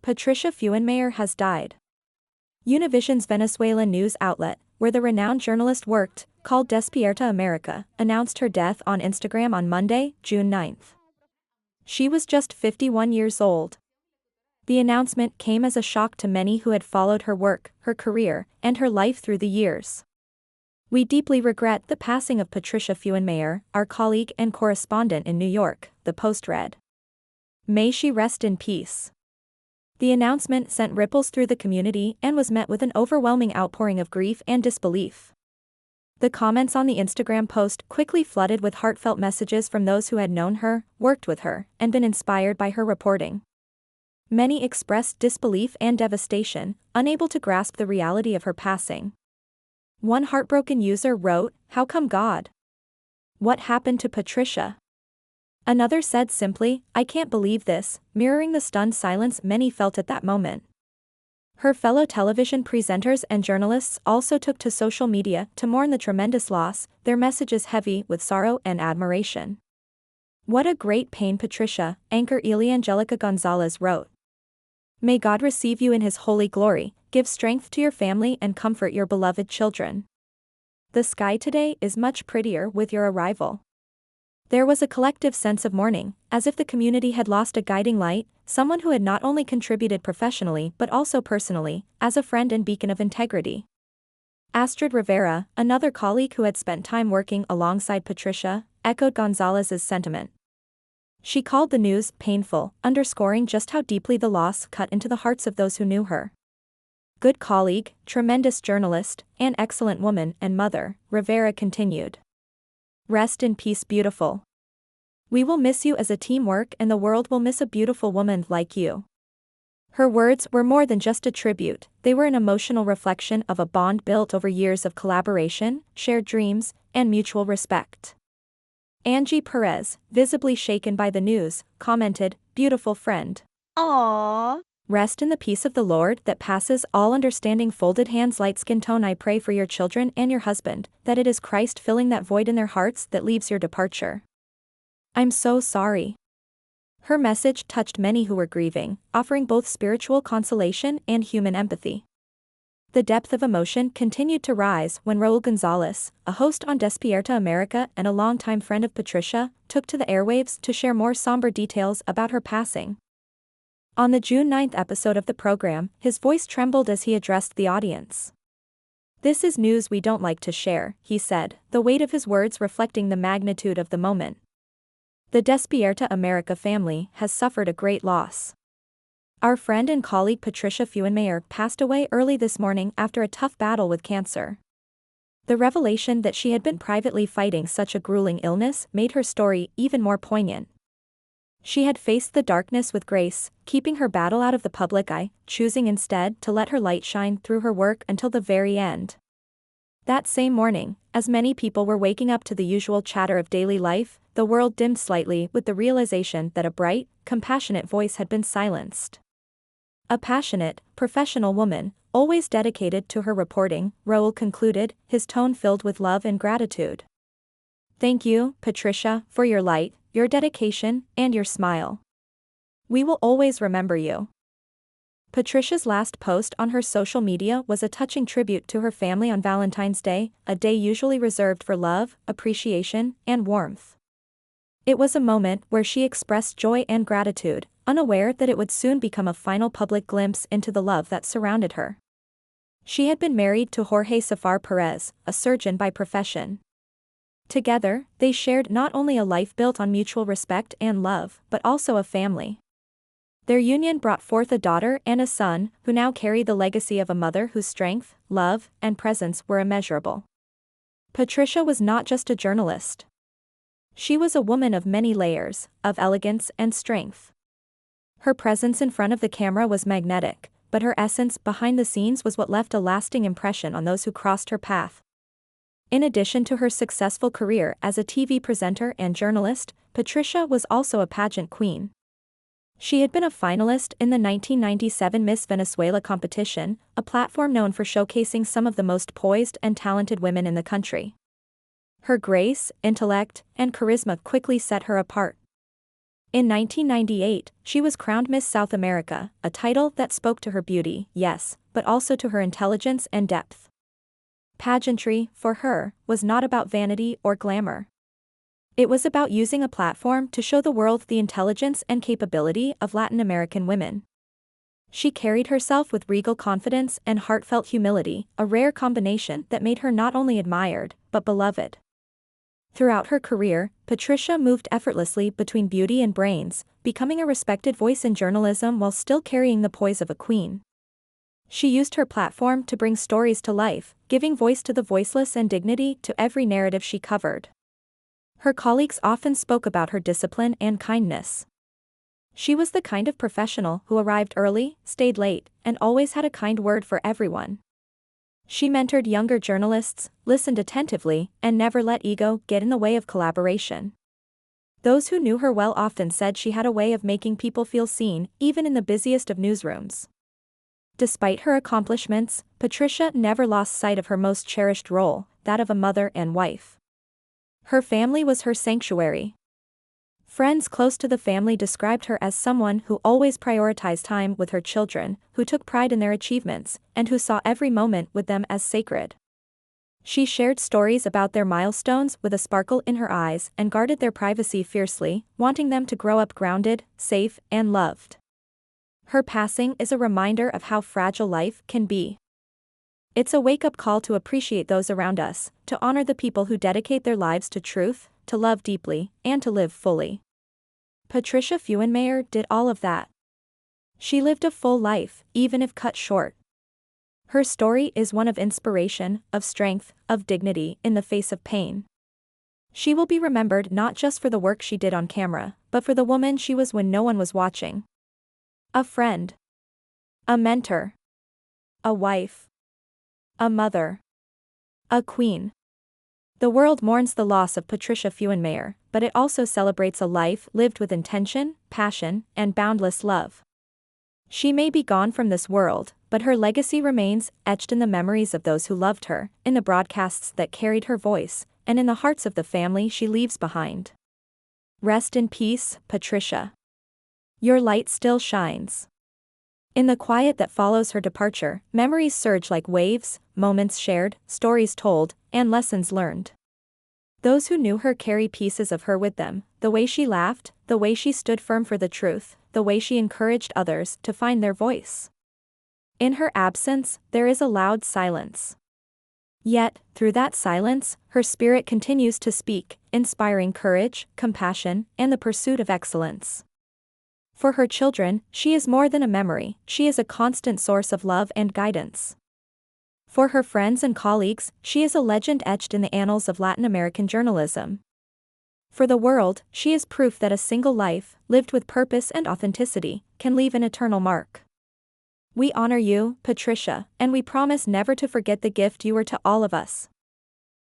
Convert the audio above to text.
Patricia Fuenmayor has died. Univision's Venezuelan news outlet, where the renowned journalist worked, called Despierta America, announced her death on Instagram on Monday, June 9. She was just 51 years old. The announcement came as a shock to many who had followed her work, her career, and her life through the years. "We deeply regret the passing of Patricia Fuenmayor, our colleague and correspondent in New York," the Post read. "May she rest in peace." The announcement sent ripples through the community and was met with an overwhelming outpouring of grief and disbelief. The comments on the Instagram post quickly flooded with heartfelt messages from those who had known her, worked with her, and been inspired by her reporting. Many expressed disbelief and devastation, unable to grasp the reality of her passing. One heartbroken user wrote, "How come God? What happened to Patricia?" Another said simply, "I can't believe this," mirroring the stunned silence many felt at that moment. Her fellow television presenters and journalists also took to social media to mourn the tremendous loss, their messages heavy with sorrow and admiration. "What a great pain, Patricia," anchor Eliangelica Gonzalez wrote. "May God receive you in His holy glory, give strength to your family and comfort your beloved children. The sky today is much prettier with your arrival." There was a collective sense of mourning, as if the community had lost a guiding light, someone who had not only contributed professionally but also personally, as a friend and beacon of integrity. Astrid Rivera, another colleague who had spent time working alongside Patricia, echoed Gonzalez's sentiment. She called the news painful, underscoring just how deeply the loss cut into the hearts of those who knew her. "Good colleague, tremendous journalist, and excellent woman and mother," Rivera continued. "Rest in peace, beautiful. We will miss you as a teamwork and the world will miss a beautiful woman like you." Her words were more than just a tribute, they were an emotional reflection of a bond built over years of collaboration, shared dreams, and mutual respect. Angie Perez, visibly shaken by the news, commented, "Beautiful friend. Aww. Rest in the peace of the Lord that passes all understanding." Folded hands, light skin tone. "I pray for your children and your husband, that it is Christ filling that void in their hearts that leaves your departure. I'm so sorry." Her message touched many who were grieving, offering both spiritual consolation and human empathy. The depth of emotion continued to rise when Raul Gonzalez, a host on Despierta America and a longtime friend of Patricia, took to the airwaves to share more somber details about her passing. On the June 9 episode of the program, his voice trembled as he addressed the audience. "This is news we don't like to share," he said, the weight of his words reflecting the magnitude of the moment. "The Despierta America family has suffered a great loss. Our friend and colleague Patricia Fuenmayor passed away early this morning after a tough battle with cancer." The revelation that she had been privately fighting such a grueling illness made her story even more poignant. She had faced the darkness with grace, keeping her battle out of the public eye, choosing instead to let her light shine through her work until the very end. That same morning, as many people were waking up to the usual chatter of daily life, the world dimmed slightly with the realization that a bright, compassionate voice had been silenced. "A passionate, professional woman, always dedicated to her reporting," Raul concluded, his tone filled with love and gratitude. "Thank you, Patricia, for your light, your dedication, and your smile. We will always remember you." Patricia's last post on her social media was a touching tribute to her family on Valentine's Day, a day usually reserved for love, appreciation, and warmth. It was a moment where she expressed joy and gratitude, unaware that it would soon become a final public glimpse into the love that surrounded her. She had been married to Jorge Safar Perez, a surgeon by profession. Together, they shared not only a life built on mutual respect and love, but also a family. Their union brought forth a daughter and a son, who now carry the legacy of a mother whose strength, love, and presence were immeasurable. Patricia was not just a journalist. She was a woman of many layers, of elegance and strength. Her presence in front of the camera was magnetic, but her essence behind the scenes was what left a lasting impression on those who crossed her path. In addition to her successful career as a TV presenter and journalist, Patricia was also a pageant queen. She had been a finalist in the 1997 Miss Venezuela competition, a platform known for showcasing some of the most poised and talented women in the country. Her grace, intellect, and charisma quickly set her apart. In 1998, she was crowned Miss South America, a title that spoke to her beauty, yes, but also to her intelligence and depth. Pageantry, for her, was not about vanity or glamour. It was about using a platform to show the world the intelligence and capability of Latin American women. She carried herself with regal confidence and heartfelt humility, a rare combination that made her not only admired, but beloved. Throughout her career, Patricia moved effortlessly between beauty and brains, becoming a respected voice in journalism while still carrying the poise of a queen. She used her platform to bring stories to life, giving voice to the voiceless and dignity to every narrative she covered. Her colleagues often spoke about her discipline and kindness. She was the kind of professional who arrived early, stayed late, and always had a kind word for everyone. She mentored younger journalists, listened attentively, and never let ego get in the way of collaboration. Those who knew her well often said she had a way of making people feel seen, even in the busiest of newsrooms. Despite her accomplishments, Patricia never lost sight of her most cherished role, that of a mother and wife. Her family was her sanctuary. Friends close to the family described her as someone who always prioritized time with her children, who took pride in their achievements, and who saw every moment with them as sacred. She shared stories about their milestones with a sparkle in her eyes and guarded their privacy fiercely, wanting them to grow up grounded, safe, and loved. Her passing is a reminder of how fragile life can be. It's a wake-up call to appreciate those around us, to honor the people who dedicate their lives to truth, to love deeply, and to live fully. Patricia Fuenmayor did all of that. She lived a full life, even if cut short. Her story is one of inspiration, of strength, of dignity in the face of pain. She will be remembered not just for the work she did on camera, but for the woman she was when no one was watching. A friend. A mentor. A wife. A mother. A queen. The world mourns the loss of Patricia Fuenmayor, but it also celebrates a life lived with intention, passion, and boundless love. She may be gone from this world, but her legacy remains etched in the memories of those who loved her, in the broadcasts that carried her voice, and in the hearts of the family she leaves behind. Rest in peace, Patricia. Your light still shines. In the quiet that follows her departure, memories surge like waves, moments shared, stories told, and lessons learned. Those who knew her carry pieces of her with them, the way she laughed, the way she stood firm for the truth, the way she encouraged others to find their voice. In her absence, there is a loud silence. Yet, through that silence, her spirit continues to speak, inspiring courage, compassion, and the pursuit of excellence. For her children, she is more than a memory, she is a constant source of love and guidance. For her friends and colleagues, she is a legend etched in the annals of Latin American journalism. For the world, she is proof that a single life, lived with purpose and authenticity, can leave an eternal mark. We honor you, Patricia, and we promise never to forget the gift you were to all of us.